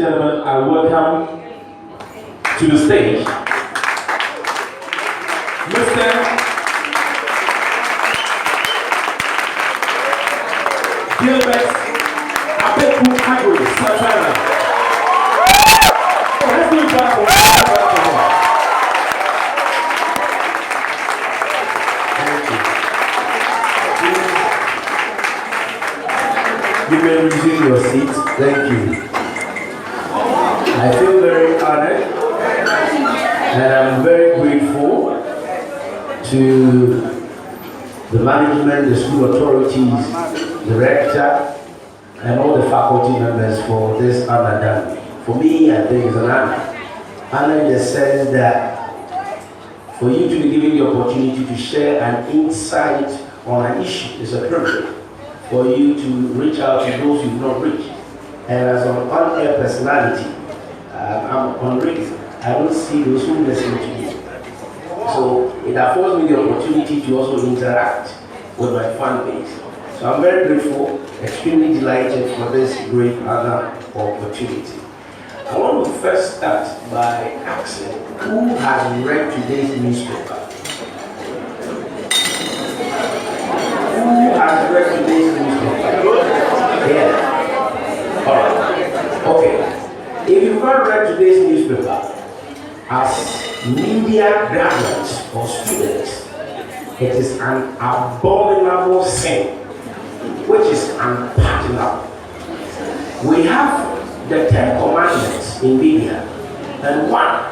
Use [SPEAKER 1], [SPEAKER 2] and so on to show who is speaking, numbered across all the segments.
[SPEAKER 1] gentlemen, I welcome to the stage Mr. Abeiku Santana. Let's do it You may resume your seat. Thank you. I feel very honored and I'm very grateful to the management, the school authorities, the rector, and all the faculty members for this honor done. For me, I think it's an honor. Honor in the sense that for you to be given the opportunity to share an insight on an issue is a privilege. For you to reach out to those you've not reached. And as an on-air personality, I'm on radio. I don't see those who listen to you. So it affords me the opportunity to also interact with my fan base. So I'm very grateful, extremely delighted for this great honor opportunity. I want to first start by asking who has read today's newspaper? Who has read today's newspaper? Yeah. All right. Okay. If you've not read today's newspaper, as media graduates or students, it is an abominable sin, which is unpardonable. We have the 10 commandments in media, and one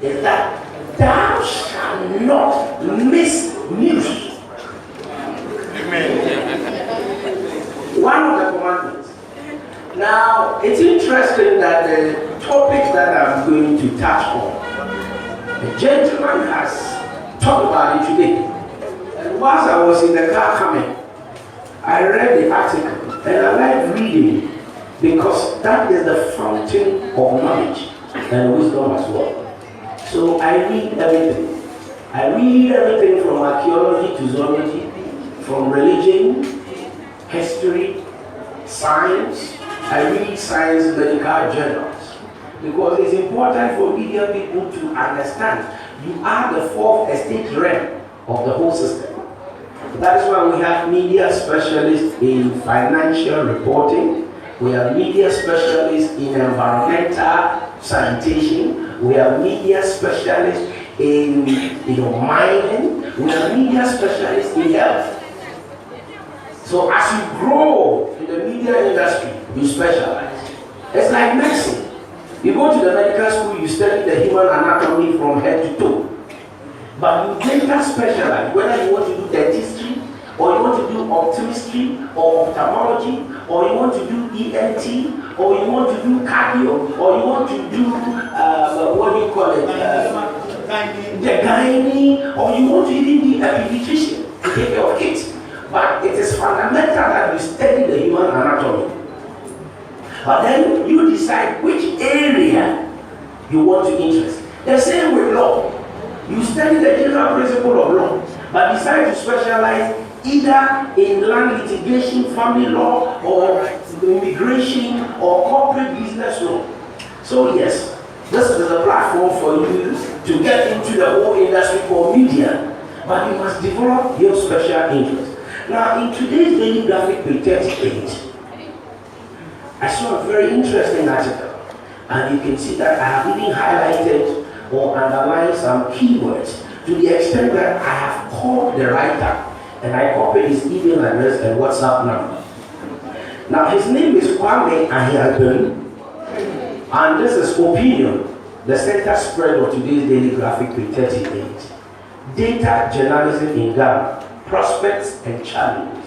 [SPEAKER 1] is that thou shalt not miss news. One of the commandments. Now, it's interesting that the topic that I'm going to touch on, the gentleman has talked about it today. And whilst I was in the car coming, I read the article, and I like reading because that is the fountain of knowledge and wisdom as well. So I read everything. I read everything from archaeology to zoology, from religion, history, science. I read science medical journals because it's important for media people to understand you are the fourth estate realm of the whole system. That is why we have media specialists in financial reporting. We have media specialists in environmental sanitation. We have media specialists in mining. We have media specialists in health. So as you grow in the media industry, you specialize. It's like medicine. You go to the medical school, you study the human anatomy from head to toe. But you later specialize, whether you want to do dentistry, or you want to do optometry, or ophthalmology, or you want to do ENT, or you want to do cardio, or you want to do, what do you call it? The gynae, or you want to even be a pediatrician to take care of kids. But it is fundamental that you study the human anatomy. But then you decide which area you want to interest. The same with law. You study the general principle of law, but decide to specialize either in land litigation, family law, or immigration, or corporate business law. So yes, this is a platform for you to get into the whole industry called media, but you must develop your special interest. Now, in today's daily graphic page 38, I saw a very interesting article, and you can see that I have even highlighted or underlined some keywords to the extent that I have called the writer and I copied his email address and WhatsApp number. Now, his name is Kwame Ahiagbon, and this is Opinion, the center spread of today's daily graphic page 38. Data journalism in Ghana. Prospects and challenges.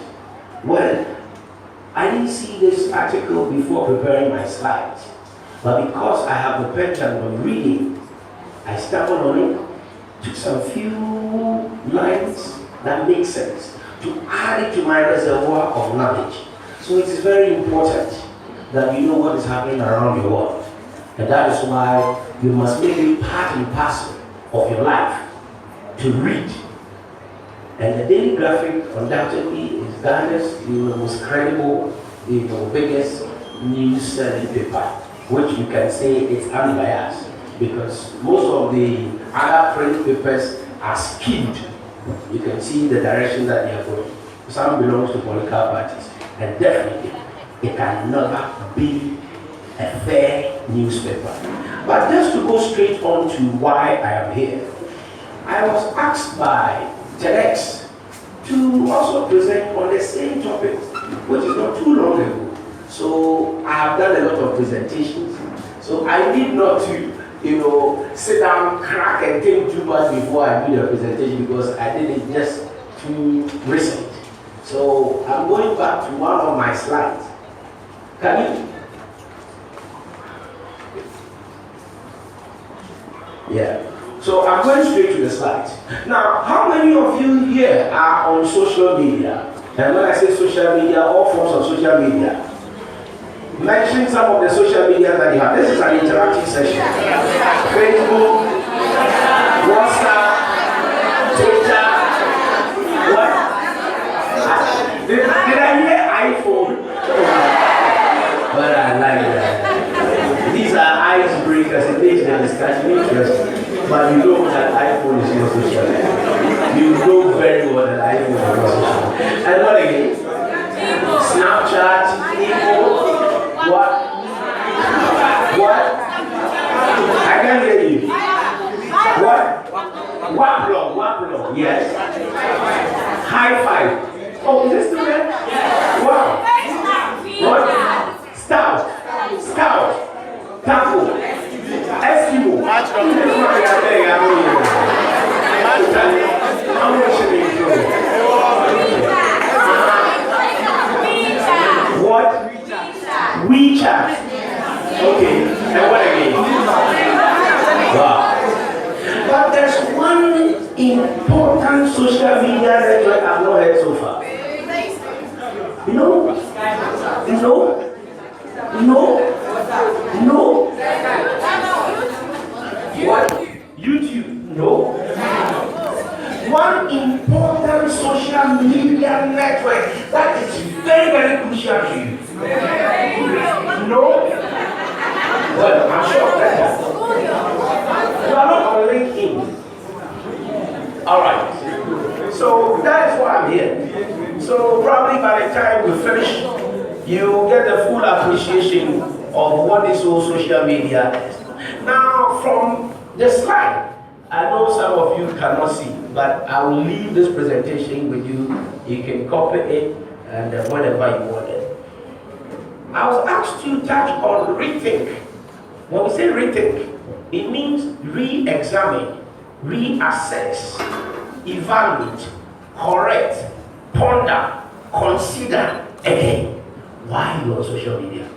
[SPEAKER 1] Well, I didn't see this article before preparing my slides, but because I have the penchant of reading, I stumbled on it, took some few lines that make sense to add it to my reservoir of knowledge. So it is very important that you know what is happening around your world, and that is why you must make it part and parcel of your life to read. And the Daily Graphic undoubtedly is Ghana's most credible, biggest news selling paper. which you can say it's unbiased, because most of the other print papers are skewed. You can see the direction that they are going. Some belongs to political parties, and definitely it can never be a fair newspaper. But just to go straight on to why I am here, I was asked by TEDx to also present on the same topic, which is not too long ago. So I have done a lot of presentations. So I need not to, sit down, crack and think too much before I do the presentation, because I did it just too recent. So I'm going back to one of my slides. Can you? Yeah. So I'm going straight to the slides. Now, how many of you here are on social media? And when I say social media, all forms of social media. Mention some of the social media that you have. This is an interactive session. Facebook, WhatsApp, Twitter. What? Did I hear iPhone? But I like that. These are icebreakers. It makes the discussion interesting. But you know that iPhone is not social. You know very well that iPhone is not social. And what again? Snapchat, Ego. What? I can't hear you. What? Waplo. Yes. High five. Oh, is this still there? Wow. What? Scout. Taco. Eskimo. What? WeChat. Okay. And what again? Wow. But there's one important social media network I've not heard so far. No. What? YouTube? No. One important social media network that is very, very crucial to you. No. Well, I'm sure that you are not on LinkedIn. All right. So that is why I'm here. So probably by the time we finish, you get the full appreciation of what this whole social media is. Now, from the slide, I know some of you cannot see, but I will leave this presentation with you. You can copy it and whenever you want it. I was asked to touch on rethink. When we say rethink, it means re-examine, reassess, evaluate, correct, ponder, consider again. Why are you on social media?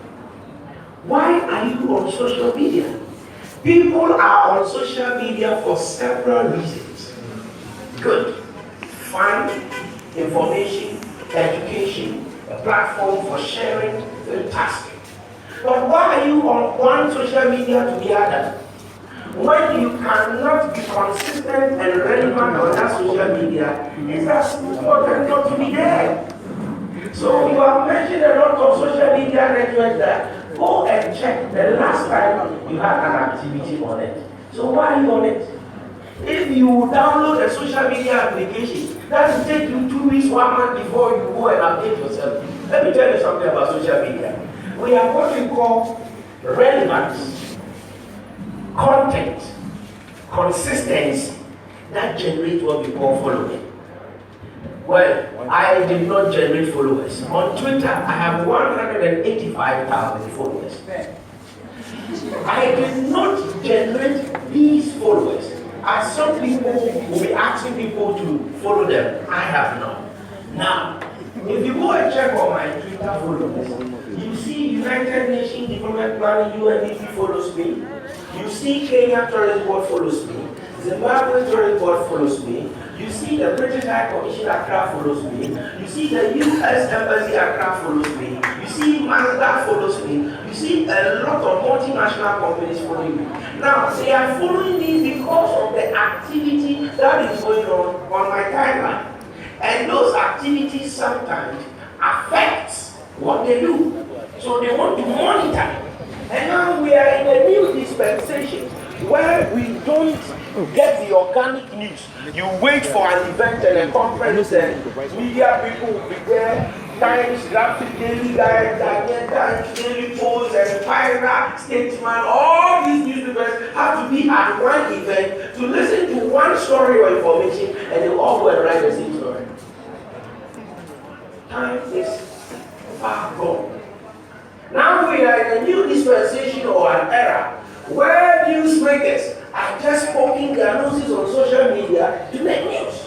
[SPEAKER 1] Why are you on social media? People are on social media for several reasons. Good. Fun, information, education, a platform for sharing, fantastic. But why are you on one social media to the other? When you cannot be consistent and relevant on that social media, it's as important not to be there. So you have mentioned a lot of social media networks that go and check the last time you had an activity on it. So why are you on it? If you download a social media application, that will take you 2 weeks, 1 month before you go and update yourself. Let me tell you something about social media. We have what we call relevance, content, consistency that generate what we call following. Well, I did not generate followers. On Twitter, I have 185,000 followers. I did not generate these followers. As some people will be asking people to follow them, I have not. Now, if you go and check on my Twitter followers, you see United Nations Development Plan, UNDP follows me. You see Kenya Tourism Board follows me. Zimbabwe Tourism Board follows me. You see the British High Commission Accra follows me. You see the US Embassy Accra follows me. You see Mazda follows me. You see a lot of multinational companies following me. Now, they are following me because of the activity that is going on my timeline. And those activities sometimes affect what they do. So they want to monitor. And now we are in a new dispensation where we don't get the organic news. You wait for an event and a conference and media people will be there. Times, Graphic, Daily Guide, Guardian Times, Daily Post, and Pirate, Statesman, all these newspapers have to be at one event to listen to one story or information, and they all go and write the same story. Time is far gone. Now we are in a new dispensation or an era where newsmakers are just poking their noses on social media to make news.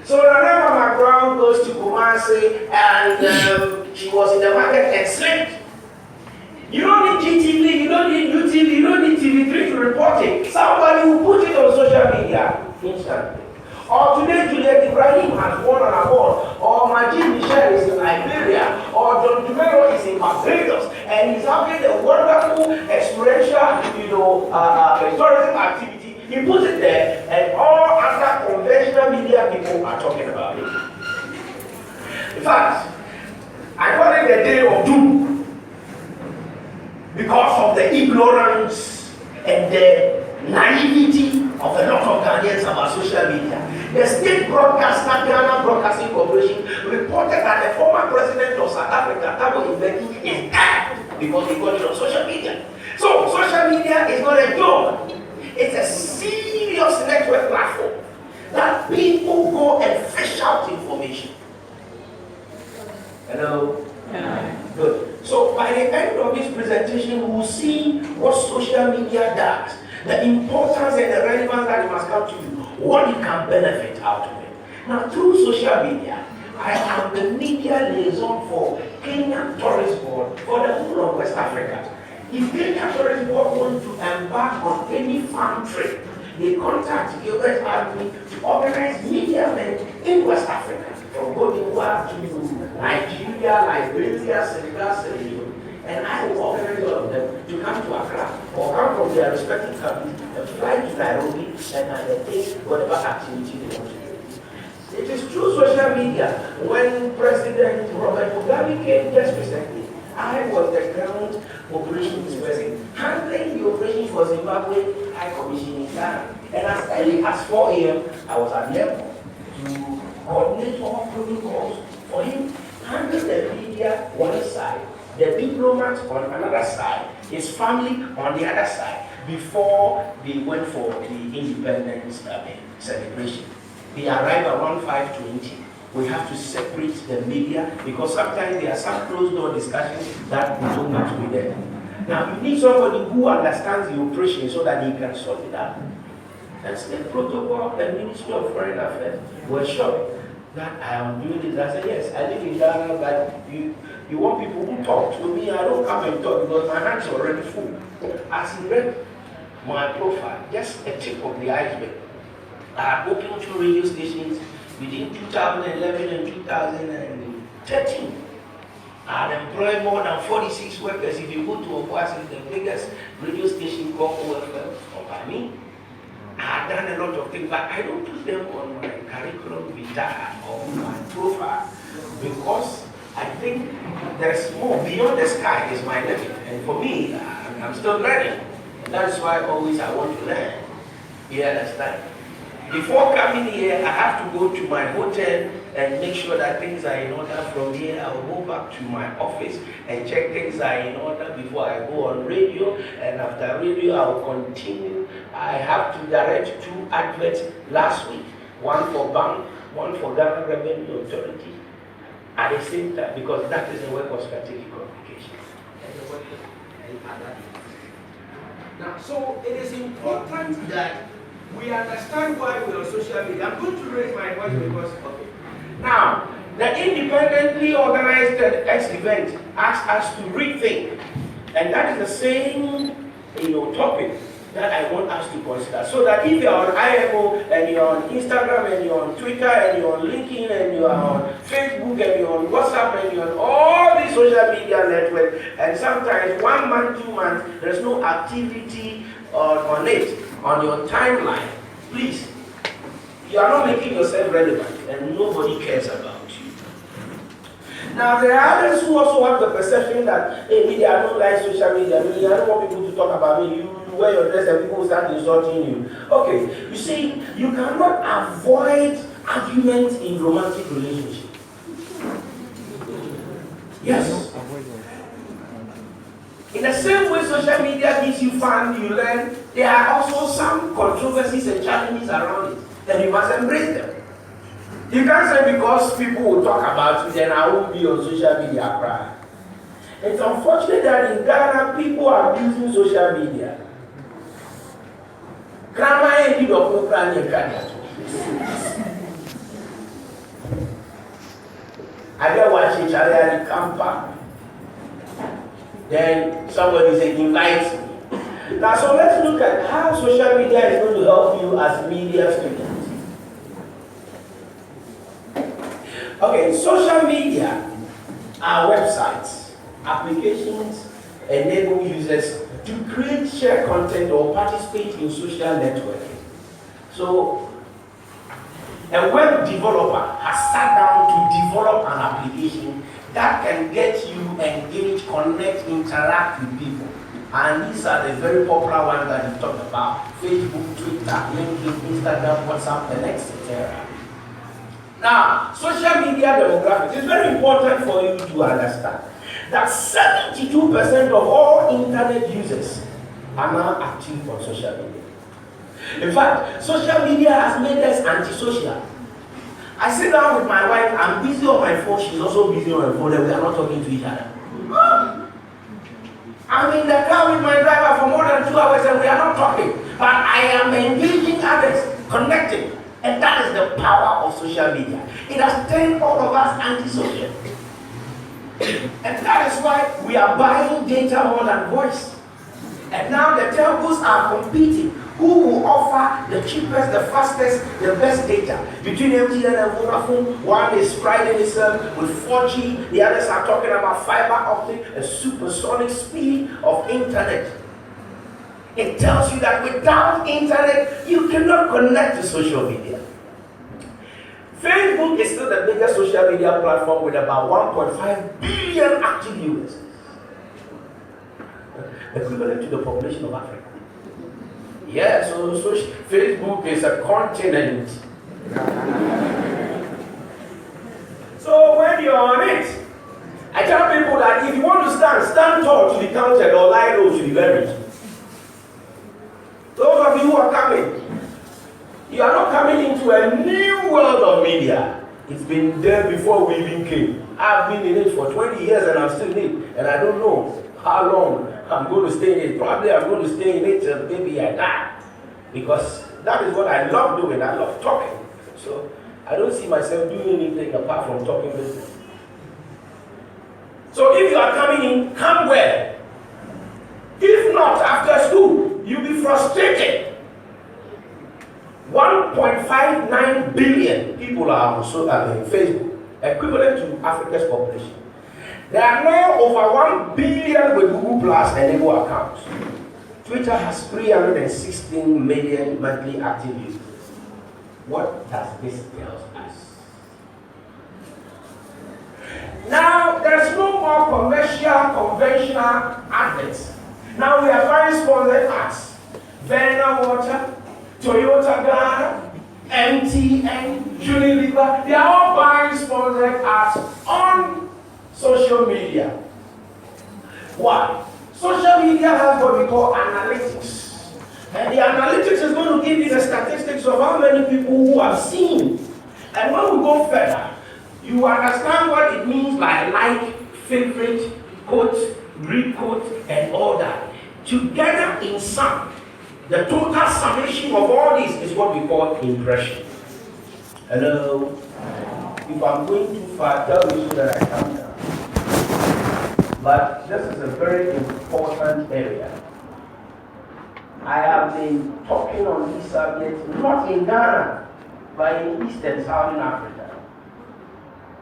[SPEAKER 1] So whenever my brown goes to Kumasi and she was in the market and slipped, you don't need GTV, you don't need UTV, you don't need TV3 to report it. Somebody will put it on social media instantly. Or today Juliet Ibrahim has won an award, or Majid Michel is in Liberia, or John Dumero is in Barbados, and he's having a wonderful experiential, tourism activity. He puts it there, and all other conventional media people are talking about it. In fact, I call it the day of doom because of the ignorance and the naivety of a lot of Ghanaians about social media. The state broadcaster, Ghana Broadcasting Corporation, reported that the former president of South Africa, Thabo Mbeki, is dead because he got it on social media. So, social media is not a joke. It's a serious network platform that people go and fish out information. Hello? Yeah. Good. So by the end of this presentation, we will see what social media does, the importance and the relevance that it must come to you, what you can benefit out of it. Now, through social media, I am the media liaison for Kenya Tourist Board for the whole of West Africa. If Kenya Tourist Board wants to embark on any farm trip, they contact Gilbert Army to organize media events in West Africa, from Cote d'Ivoire to Nigeria, Liberia, Senegal, Sierra Leone. And I will organize all of them to come to Accra or come from their respective countries and fly to Nairobi and undertake whatever activity they want to do. It is through social media. When President Robert Mugabe came just recently, I was the ground operations person, handling the operations for Zimbabwe High Commission in Ghana. And as early as 4 a.m., I was at the airport to coordinate all protocols for him, handle the media one side, the diplomats on another side, his family on the other side, before they went for the independence celebration. They arrived around 5:20. We have to separate the media because sometimes there are some closed door discussions that we don't have to be there. Now you need somebody who understands the operation so that he can sort it out. And state protocol and Ministry of Foreign Affairs were shocked that I am doing this. I said, yes, I live in Ghana, but you want people who talk to me. I don't come and talk because my hands are already full. As you read my profile, just a tip of the iceberg. I had opened 2 radio stations between 2011 and 2013. I had employed more than 46 workers. If you go to Obuasi, the biggest radio station called OFM, or by me, I had done a lot of things, but I don't put them on my curriculum vitae or my profile because I think there's more. Beyond the sky is my living. And for me, I'm still learning. And that's why always I want to learn. You understand? Before coming here, I have to go to my hotel and make sure that things are in order. From here, I will go back to my office and check things are in order before I go on radio. And after radio, I will continue. I have to direct 2 adverts last week, one for bank, one for Ghana Revenue Authority, at the same time, because that is the work of strategic communication. And the work of other. Now, so it is important that we understand why we're on social media. I'm going to raise my voice because of it. Now, the independently organized X event asks us to rethink. And that is the same topic that I want us to consider. So that if you're on IMO and you're on Instagram and you're on Twitter and you're on LinkedIn and you're on Facebook and you're on WhatsApp and you're on all these social media networks, and sometimes 1 month, 2 months, there's no activity on it, on your timeline, please, you are not making yourself relevant and nobody cares about you. Now there are others who also have the perception that, hey, media, I don't like social media. I don't want people to talk about me. You wear your dress and people start insulting you. Okay, you see, you cannot avoid arguments in romantic relationships. Yes. In the same way social media gives you fun, you learn, there are also some controversies and challenges around it. Then you must embrace them. You can't say because people will talk about you, then I won't be on social media cry. It's unfortunate that in Ghana, people are using social media. Grandma ain't give up no plan in Ghana. I get watching Charlie Campa. Then somebody say invite me. Now, so let's look at how social media is going to help you as media students. Okay, social media are websites, applications, enable users to create, share content, or participate in social networking. So, a web developer has sat down to develop an application that can get you engaged, connect, interact with people. And these are the very popular ones that we talked about: Facebook, Twitter, LinkedIn, Instagram, WhatsApp, and etc. Now, social media demographics is very important for you to understand that 72% of all internet users are now active on social media. In fact, social media has made us antisocial. I sit down with my wife, I'm busy on my phone, she's also busy on her phone, and we are not talking to each other. I'm in the car with my driver for more than 2 hours and we are not talking. But I am engaging others, connecting. And that is the power of social media. It has turned all of us antisocial. And that is why we are buying data more than voice. And now the telcos are competing. Who will offer the cheapest, the fastest, the best data? Between MTN and Vodafone, one is priding itself with 4G, the others are talking about fiber optic, a supersonic speed of internet. It tells you that without internet, you cannot connect to social media. Facebook is still the biggest social media platform with about 1.5 billion active users, equivalent to the population of Africa. Yeah, so Facebook is a continent. So when you're on it, I tell people that if you want to stand tall to be counted or lie low to be buried. Those of you who are coming, you are not coming into a new world of media. It's been there before we even came. I've been in it for 20 years and I'm still in it. And I don't know how long I'm going to stay in it. Probably I'm going to stay in it till maybe I die. Because that is what I love doing. I love talking. So I don't see myself doing anything apart from talking business. So if you are coming in, come well. If not, after school, you'll be frustrated. 1.59 billion people are on Facebook, equivalent to Africa's population. There are now over 1 billion with Google Plus enabled accounts. Twitter has 316 million monthly active users. What does this tell us? Now, there's no more conventional adverts. Now we are buying sponsored ads. Verna Water, Toyota Ghana, MTN, Unilever, they are all buying sponsored ads on social media. Why? Social media has what we call analytics. And the analytics is going to give you the statistics of how many people who have seen. And when we go further, you understand what it means by like, favorite, quote, re-quote, and all that. Together in sum, the total summation of all this is what we call impression. Hello? If I'm going too far, tell me so that I calm down. But this is a very important area. I have been talking on these subjects, not in Ghana, but in East and Southern Africa.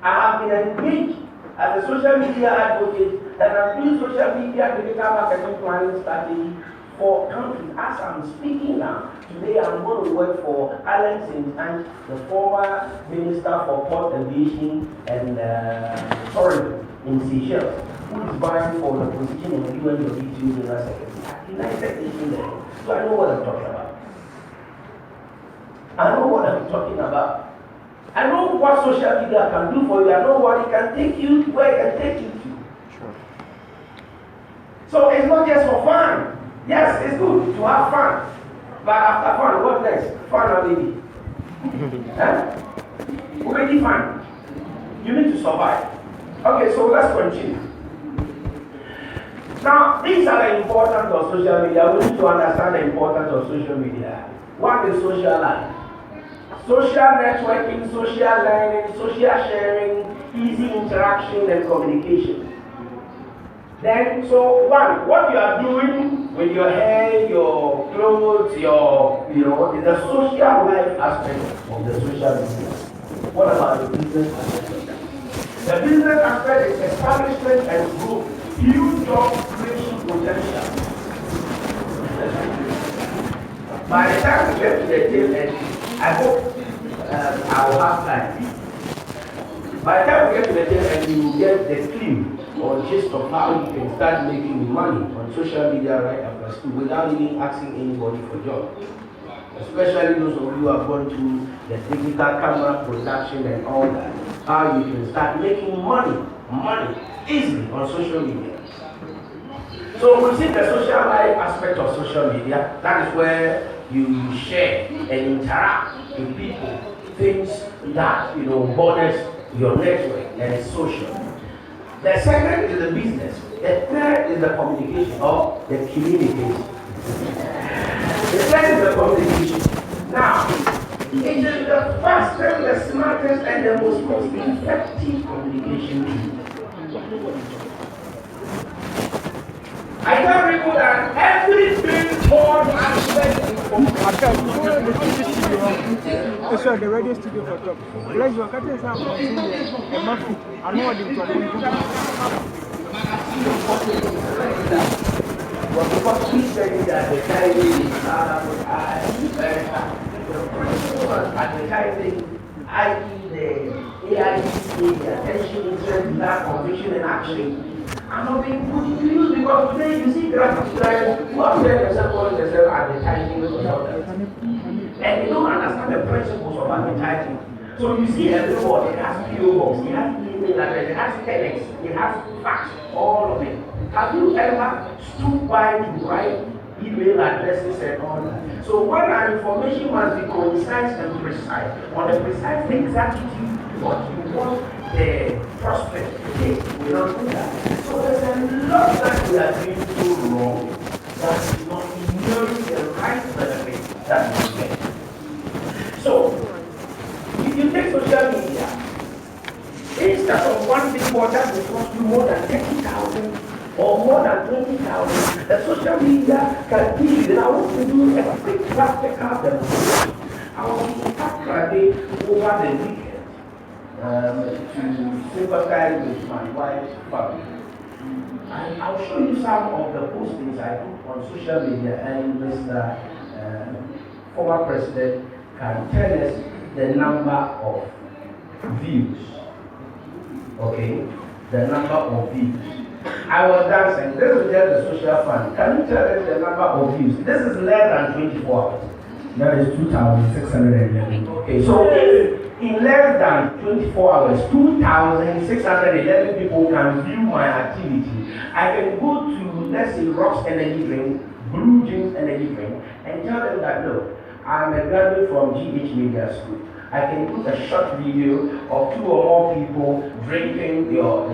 [SPEAKER 1] I have been engaged as a social media advocate and I've used social media digital marketing planning strategy for countries. As I'm speaking now, today I'm going to work for Alan St. Ange, the former Minister for Port Aviation and Tourism in Seychelles, who is vying for the position in the UNWTO General Secretary at United Nations level. So I know what I'm talking about. I know what I'm talking about. I know what social media can do for you. I know what it can take you, where it can take you to. Sure. So it's not just for fun. Yes, it's good to have fun. But after fun, what next? Fun or baby? Already fun. You need to survive. Okay, so let's continue. Now, these are the importance of social media. We need to understand the importance of social media. What is social life? Social networking, social learning, social sharing, easy interaction and communication. Then, so one, what you are doing with your hair, your clothes, your, is the social life aspect of the social media. What about the business aspect of that? The business aspect is establishment and growth, huge job creation potential. By the time we get to the tail end, I hope I will have time. By the time we get to the tail end, you will get the clue or gist of how you can start making money on social media right after school without even asking anybody for a job. Especially those of you who have gone through the digital camera production and all that. How you can start making money easily on social media. So we see the social life aspect of social media. That is where you share and interact with people, things that borders your network and it's social. The second is the business. The third is the communication or the communication. The third is the communication. Now, it is the fastest, the smartest, and the most cost-effective communication tool. I tell people that everything on aspect
[SPEAKER 2] so the radio studio for top. Let's work at this. I know what you're talking about.
[SPEAKER 1] Well, because he said that advertising advertising, i.e. the AIC, the attention, interest, that conviction and action. I'm not being put into use because today you see graphic designers who are calling themselves advertising consultants. And they don't understand the principles of advertising. So you see everybody, it has PO box, it has email address, it has telex, it has fax, all of it. Have you ever stood by to write email addresses and all that? So when our information must be concise and precise, on the precise exactitude, what you want the prospect to take, we don't do that. So there's a lot that we are doing so wrong that is not ignoring the right benefit that we get. So, if you take social media, instead of one big board that will cost you more than 30,000 or more than 20,000, the social media can give you. I want to do a quick practical demonstration. I want to start over the weekend to sympathize with my wife's family. And I'll show you some of the postings I put on social media, and Mr. Former President can tell us the number of views. Okay? The number of views. I was dancing. This is just the social fund. Can you tell us the number of views? This is less than 24 hours.
[SPEAKER 2] That is 2,611.
[SPEAKER 1] Okay, so in less than 24 hours, 2,611 people can view my activity. I can go to, let's say, Rock's Energy Drink, Blue Jeans Energy Drink, and tell them that, look, I'm a graduate from GH Media School. I can put a short video of 2 or more people drinking your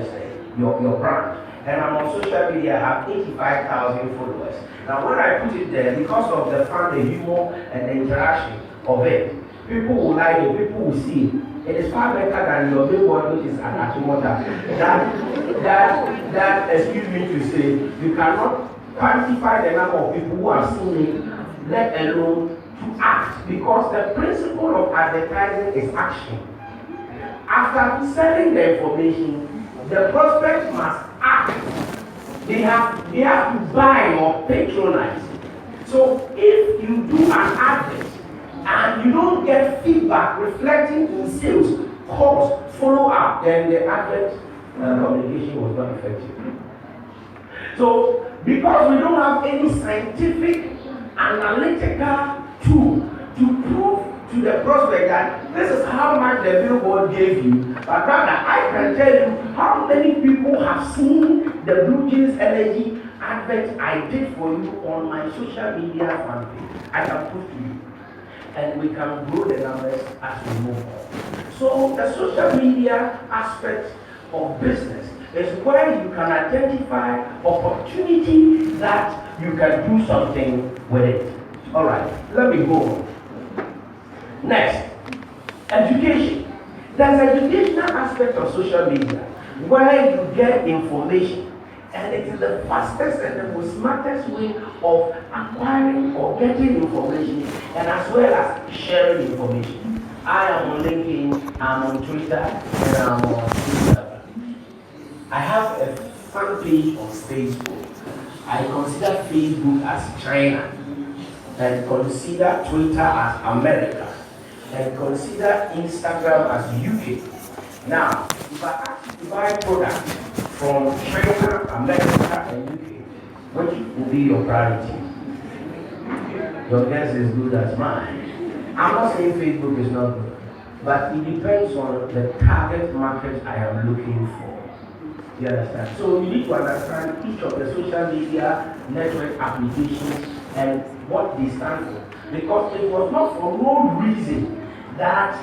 [SPEAKER 1] brand. And I'm on social media, I have 85,000 followers. Now when I put it there, because of the fun, the humor, and the interaction of it, people will like it, people will see it. It is far better than your billboard, which is an Achimota. That, excuse me to say, you cannot quantify the number of people who have seen it, let alone to act, because the principle of advertising is action. After selling the information, the prospect must act. They have to buy or patronize. So if you do an advert and you don't get feedback reflecting in sales, calls, follow up, then the advert communication was not effective. So because we don't have any scientific analytical tool to prove to the prospect that this is how much the billboard gave you, but rather I can tell you how many people have seen the Blue Jeans Energy advert I did for you on my social media fan page. I can prove to you. And we can grow the numbers as we move on. So the social media aspect of business is where you can identify opportunity that you can do something with it. All right, let me go on. Next, education. There's an educational aspect of social media where you get information, and it is the fastest and the most smartest way of acquiring or getting information, and as well as sharing information. I am on LinkedIn, I'm on Twitter, and I'm on Instagram. I have a fan page on Facebook. I consider Facebook as China, and consider Twitter as America, and consider Instagram as UK. Now, if I ask you to buy products from China, America, and UK, which will be your priority? Your guess is good as mine. I'm not saying Facebook is not good, but it depends on the target market I am looking for. You understand? So you need to understand each of the social media network applications and what they stand for. Because it was not for no reason that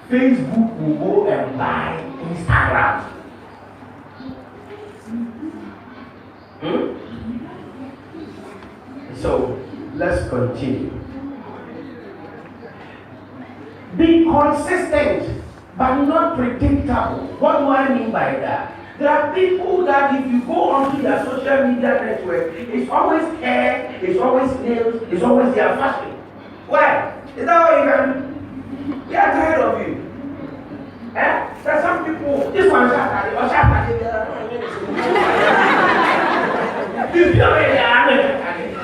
[SPEAKER 1] Facebook will go and buy Instagram. So let's continue. Be consistent but not predictable. What do I mean by that? There are people that if you go onto their social media network, it's always hair, it's always nails, it's always their fashion. Why? Is that what you can do? We are tired of you. Eh? There are some people, this one's Saturday, or Saturday,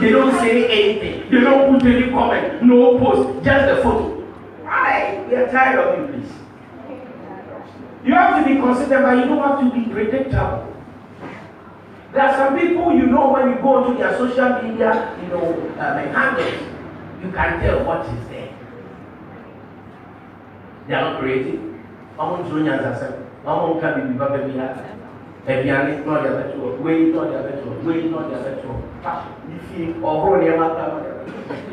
[SPEAKER 1] they don't say anything, they don't put any comment, no post, just the photo. Alright, we are tired of you, please. You have to be consistent, but you don't have to be predictable. There are some people, you know, when you go onto their social media, handles, you can tell what is there. They are not creative.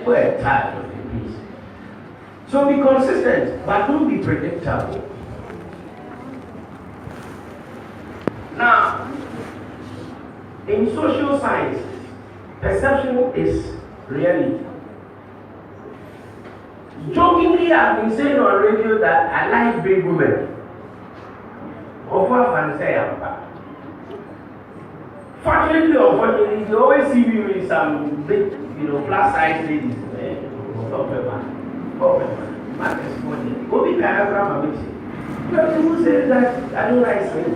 [SPEAKER 1] We're tired of it, please. So be consistent, but don't be predictable. Now, in social science, perception is reality. Jokingly, I've been saying on radio that I like big women. Fortunately or unfortunately, you always see me with some big, plus size ladies. People say that I don't like swing.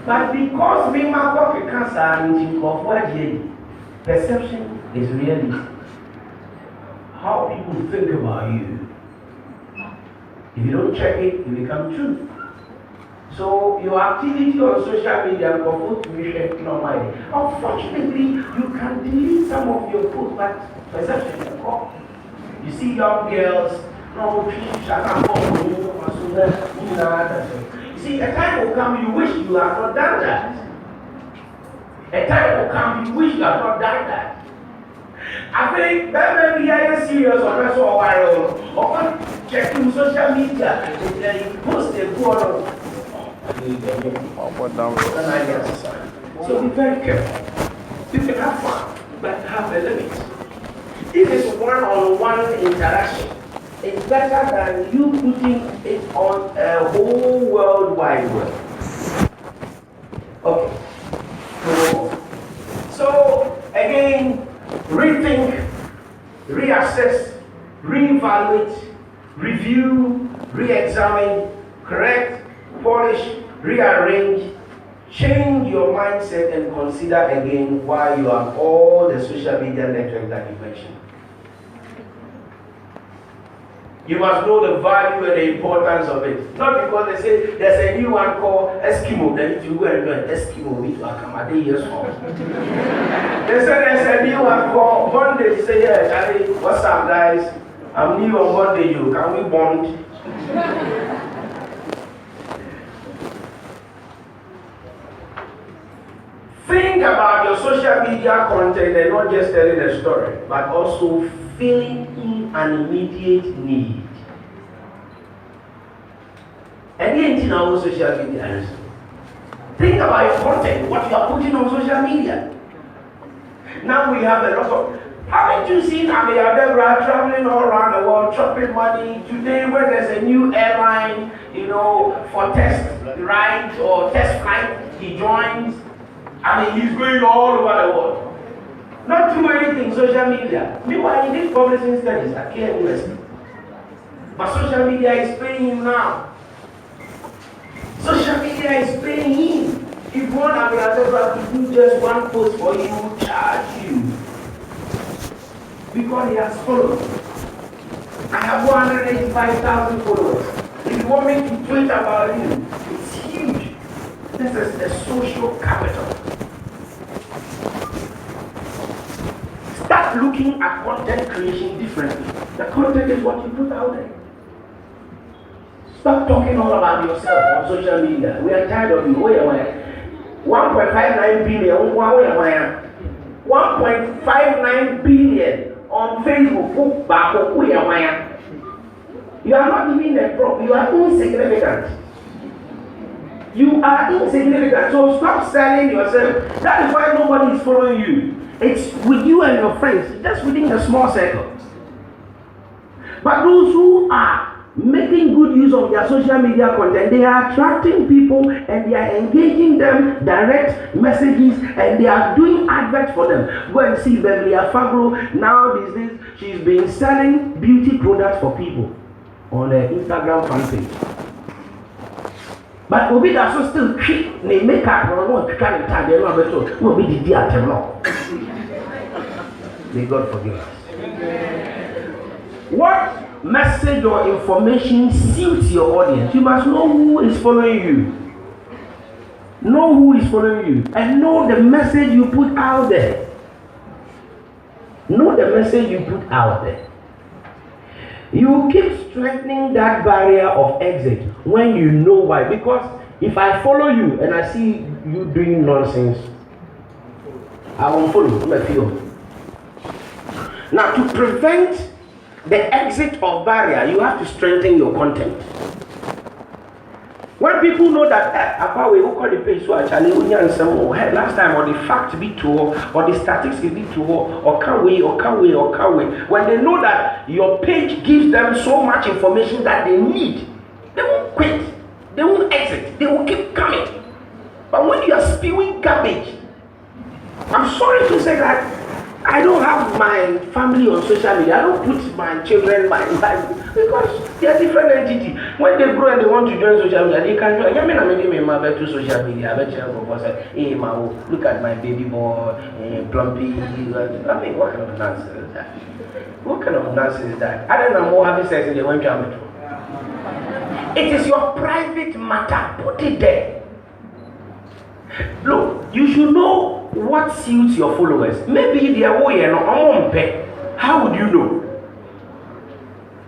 [SPEAKER 1] But because we have cancer and perception is reality. How people think about you. If you don't check it, it becomes true. So your activity on social media unfortunately, you can delete some of your posts, but perception is wrong. You see young girls, you see, a time will come you wish you had not done that. A time will come you wish you had not done that. I think maybe I am serious or that's all viral. Or checking social media, you post a photo. So be very careful. You can have fun, but have a limit. If it's one-on-one interaction, it's better than you putting it on a whole worldwide web. Okay. So again, rethink, reassess, reevaluate, review, re-examine, correct, polish, rearrange, change your mindset and consider again why you have all the social media networks that you mentioned. You must know the value and the importance of it. Not because they say there's a new one called Eskimo, then you go and do an Eskimo meet to Akamade years old. They say there's a new one called Monday. You say, yeah, Charlie, what's up, guys? I'm new on Monday, you. Can we bond? Think about your social media content and not just telling a story, but also filling in an immediate need. And in our social media, think about your content, what you are putting on social media. Now we have a lot of. Haven't you seen Abeiku traveling all around the world, chopping money? Today, when there's a new airline, for test ride or test flight, he joins. He's going all over the world. Not too anything, social media. Meanwhile, he did publishing studies at KNUST. But social media is paying him now. Social media is paying him. If one Celebra to do just one post for you, he will charge you. Because he has followers. I have 185,000 followers. If you want me to tweet about you, it's huge. This is the social capital. Start looking at content creation differently. The content is what you put out there. Stop talking all about yourself on social media. We are tired of you. 1.59 billion. 1.59 billion on Facebook. You are not even a prop. You are insignificant. You are insignificant. So stop selling yourself. That is why nobody is following you. It's with you and your friends, just within a small circle. But those who are making good use of their social media content, they are attracting people and they are engaging them, direct messages, and they are doing adverts for them. Go and see Beverly Afagro. Now these days, she's been selling beauty products for people on her Instagram fan page. But Obi does not still treat the makeup or not to try to tag them out. No, be the dear May God forgive us. What message or information suits your audience? You must know who is following you. Know who is following you. And know the message you put out there. Know the message you put out there. You keep strengthening that barrier of exit when you know why. Because if I follow you and I see you doing nonsense, I won't follow. Now, to prevent the exit of barrier, you have to strengthen your content. When people know that we call the page so actually last time or the fact be to or the statistics be to or can we, when they know that your page gives them so much information that they need, they won't quit, they won't exit, they will keep coming. But when you are spewing garbage, I'm sorry to say that I don't have my family on social media. I don't put my children, my life, because they are different entities. When they grow and they want to join social media, they can join. I bet to social media. I bet you hey, look at my baby boy, plumpy. I mean, what kind of nonsense is that? What kind of nonsense is that? I don't know more having sex in the one camera. It is your private matter. Put it there. Look, you should know what suits your followers. Maybe they are how would you know?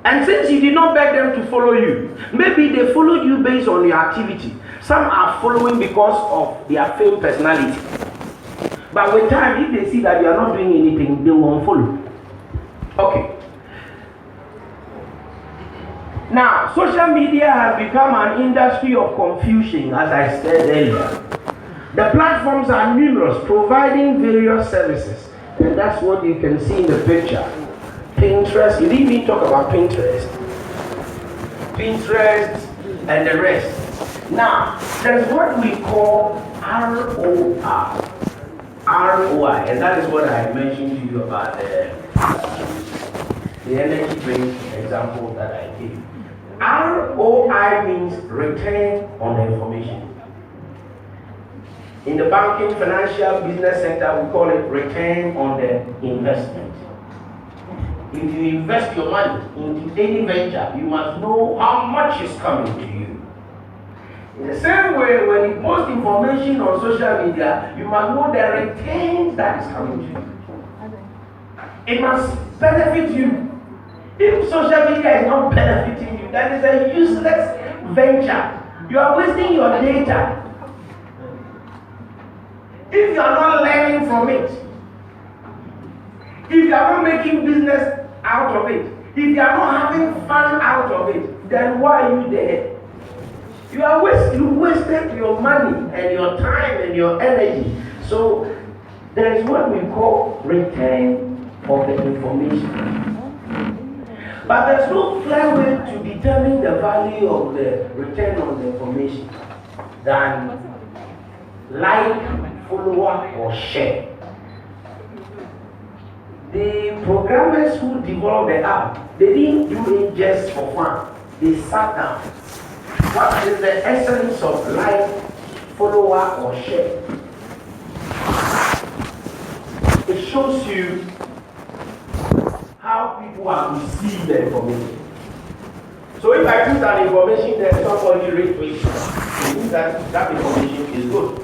[SPEAKER 1] And since you did not beg them to follow you, maybe they followed you based on your activity. Some are following because of their fame personality. But with time, if they see that you are not doing anything, they won't follow. Okay. Now, social media has become an industry of confusion, as I said earlier. The platforms are numerous, providing various services. And that's what you can see in the picture. Pinterest, you didn't even talk about Pinterest. Pinterest and the rest. Now, there's what we call ROI, and that is what I mentioned to you about the energy drink example that I gave. ROI means return on information. In the banking, financial, business sector, we call it return on the investment. If you invest your money into any venture, you must know how much is coming to you. In the same way, when you post information on social media, you must know the returns that is coming to you. It must benefit you. If social media is not benefiting you, that is a useless venture. You are wasting your data. If you are not learning from it, if you are not making business out of it, if you are not having fun out of it, then why are you there? You wasted your money and your time and your energy. So there is what we call return of the information. But there's no clear way to determine the value of the return on the information than like, follower, or share. The programmers who developed the app, they didn't do it just for fun. They sat down. What is the essence of like, follower, or share? It shows you how people have received the information. So if I put an information that somebody retweets, it means that information is good.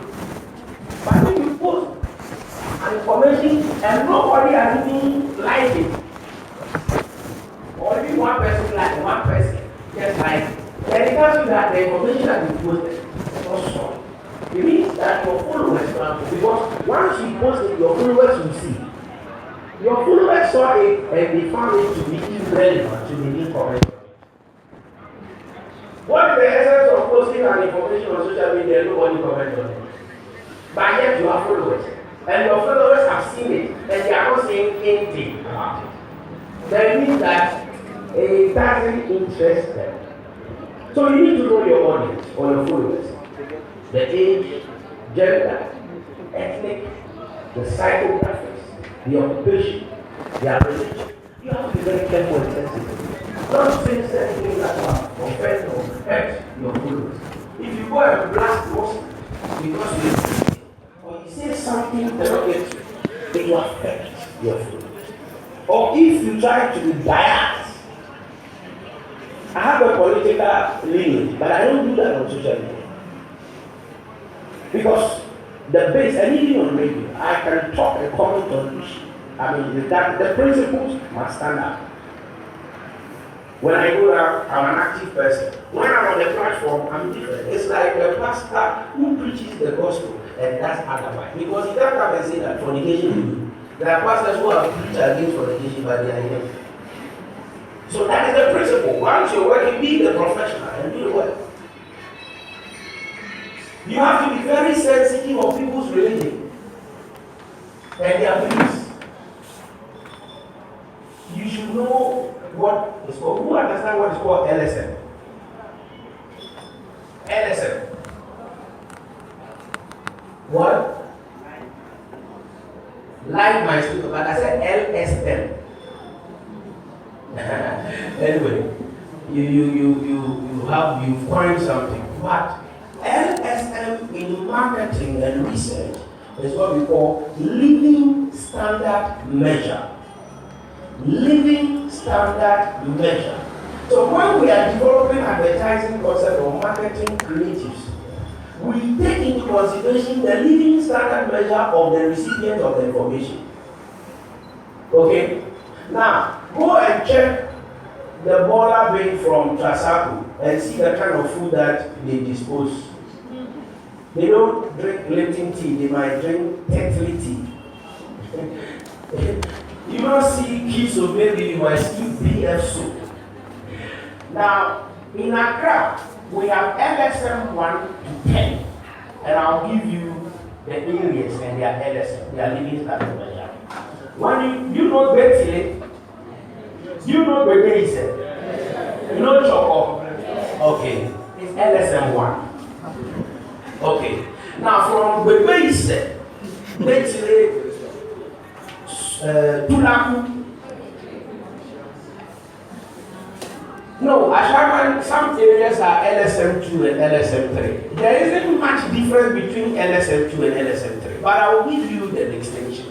[SPEAKER 1] But if you post an information and nobody has even liked it, or even one person like one person just like it, then it tells you that the information that you posted is not strong. It means that your followers are, because once you post it, your followers will see. Your followers saw it and they found it to be irrelevant, to be incorrect. What is the essence of posting an information on social media and nobody comments on it? But yet you have followers. And your followers have seen it and they are not saying anything about it. That means that it doesn't interest them. So you need to know your audience or your followers. The age, gender, ethnic, the psychographics, the occupation, their religion. You have to be very careful and sensitive. Don't say certain things that will offend or hurt your followers. If you go and blast Muslims because you or you say something derogatory, it will affect your followers. Or if you try to be biased, I have a political lineage, but I don't do that on social media. Because the base, and even on radio, I can talk and comment on issues. I mean, the principles must stand up. When I go out, I'm an active person. When I'm on the platform, I'm different. It's like a pastor who preaches the gospel and that's otherwise. Because you can't come and say that fornication is good. There are pastors who have preached against fornication, but they are against. So that is the principle. Once you're working, be the professional and do the work. You have to be very sensitive of people's religion and their beliefs. You should know what is called, who understand what is called LSM? LSM. What? Like my student, but I said LSM. Anyway, you've coined something. What? LSM in marketing and research is what we call living standard measure. Living standard measure. So when we are developing advertising concept or marketing creatives, we take into consideration the living standard measure of the recipient of the information. Okay? Now, go and check the baller bin from Trasaco and see the kind of food that they dispose. They don't drink Lipton tea, they might drink Tetley tea. You don't see kids, so maybe you might see BF soup. Now, in Accra, we have LSM 1 to 10, and I'll give you the areas and their LSM, their living standard measure. When you know Betsy, you know Bebe, you know Choco. Okay, it's LSM 1. Okay, now from Bebe said, Betsy, Tulaku, No, Ashaman, some areas are LSM2 and LSM3. There isn't much difference between LSM2 and LSM3, but I will give you the distinction.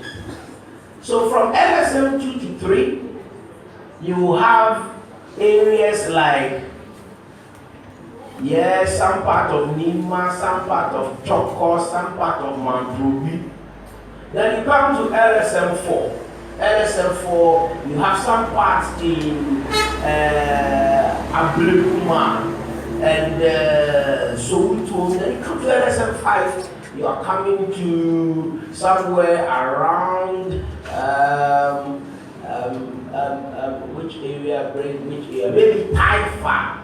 [SPEAKER 1] So from LSM2 to 3, you have areas like, some part of Nima, some part of Choko, some part of Mantrobi. Then you come to LSM4. LSM4, you have some parts in Abeiku and Soweto. Then you come to LSM5, you are coming to somewhere around which area? Maybe Taifa,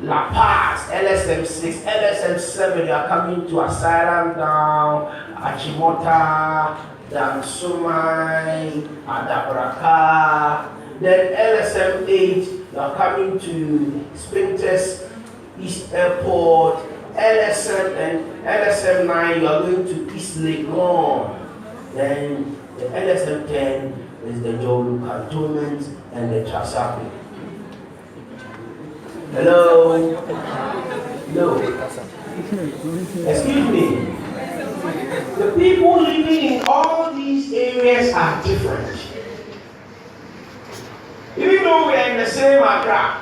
[SPEAKER 1] La Paz, LSM6, LSM7, you are coming to Asylum down, Achimota, Dansumai, Adabraka. Then LSM8, you are coming to Spintex East Airport. LSM9, you are going to East Legon. Then the LSM10 is the Jolu Cantonment and the Chasapi. Hello? No. Excuse me. The people living in all these areas are different. Even though we are in the same Accra,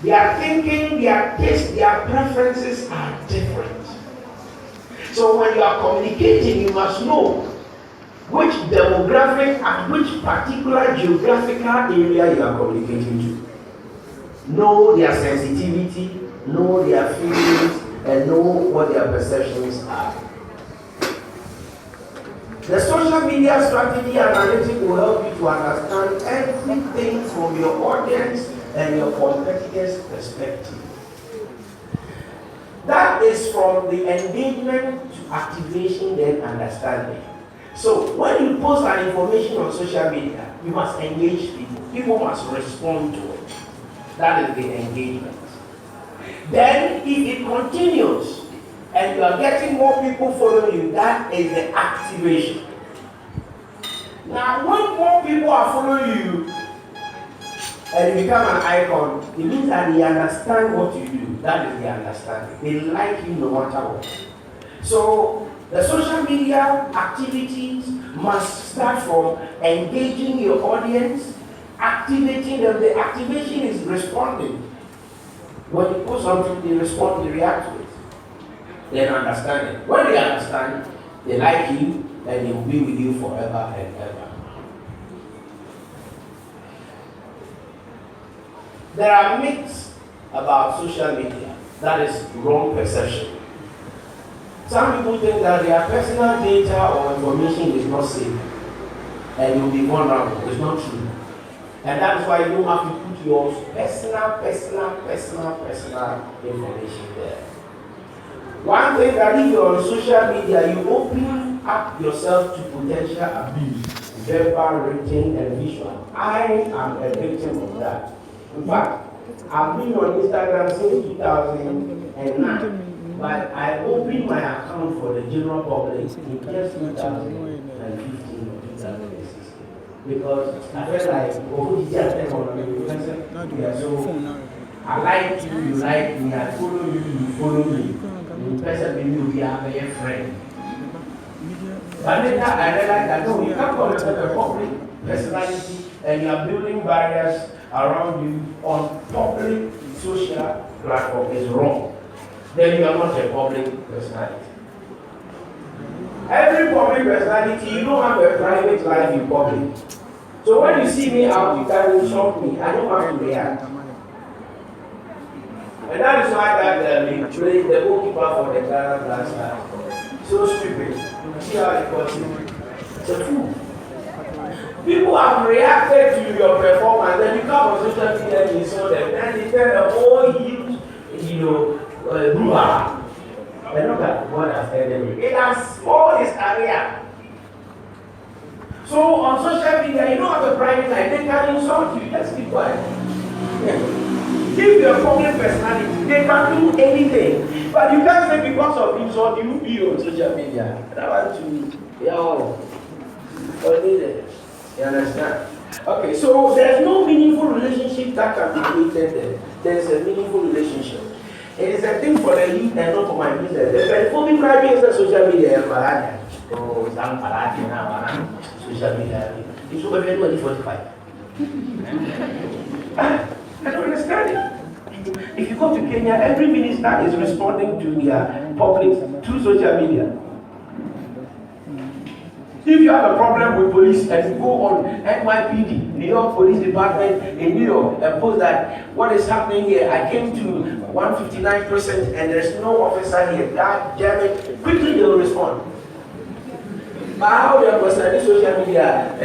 [SPEAKER 1] their thinking, their taste, their preferences are different. So when you are communicating, you must know which demographic and which particular geographical area you are communicating to. Know their sensitivity, know their feelings, and know what their perceptions are. The social media strategy analytic will help you to understand everything from your audience and your competitors' perspective. That is from the engagement to activation, then understanding. So when you post an information on social media, you must engage people. People must respond to it. That is the engagement. Then if it continues and you are getting more people following you, that is the activation. Now when more people are following you and you become an icon, it means that they understand what you do. That is the understanding. They like you no matter what. So the social media activities must start from engaging your audience, activating them. The activation is responding. When you post something, they respond, they react to it. Then understanding. When they understand, they like you and they will be with you forever and ever. There are myths about social media. That is wrong perception. Some people think that their personal data or information is not safe and you'll be vulnerable. It's not true. And that is why you don't have to put your personal information there. One thing that if you're on social media, you open up yourself to potential abuse, verbal, written, and visual. I am a victim of that. In fact, I've been on Instagram since 2009, but I opened my account for the general public in just 2015 or 2016. Because I felt like, I like you like me, I follow you follow me. The person maybe we are a friend. But later I realized that no, you can't call yourself a public personality and you are building barriers around you on public social platform is wrong. Then you are not a public personality. Every public personality, you don't have a private life in public. So when you see me out, you can insult me. I don't have to react. And that is why that the goalkeeper for the Ghana last time. So stupid. See how it was. It's a fool. People have reacted to your performance, then you come on social media and you saw them, and they tell the whole huge, brouhaha. And look at what has ended. It has spoiled his career. So on social media, you don't have a private life, they can insult you. Just keep quiet. Yeah. If you're a public personality, they can do anything. But you can't say because of insult, you will be on social media. I want to, you understand? Okay, so there's no meaningful relationship that can be created there. There's a meaningful relationship. It is a thing for the youth and not for my business. The very graduates of social media, oh, some party now, social media. It's over 2045. I don't understand it. If you go to Kenya, every minister is responding to their public through social media. If you have a problem with police and you go on NYPD, New York Police Department in New York, and post that what is happening here, I came to 159% and there's no officer here, God damn it, quickly they will respond. But how they are concerning social media,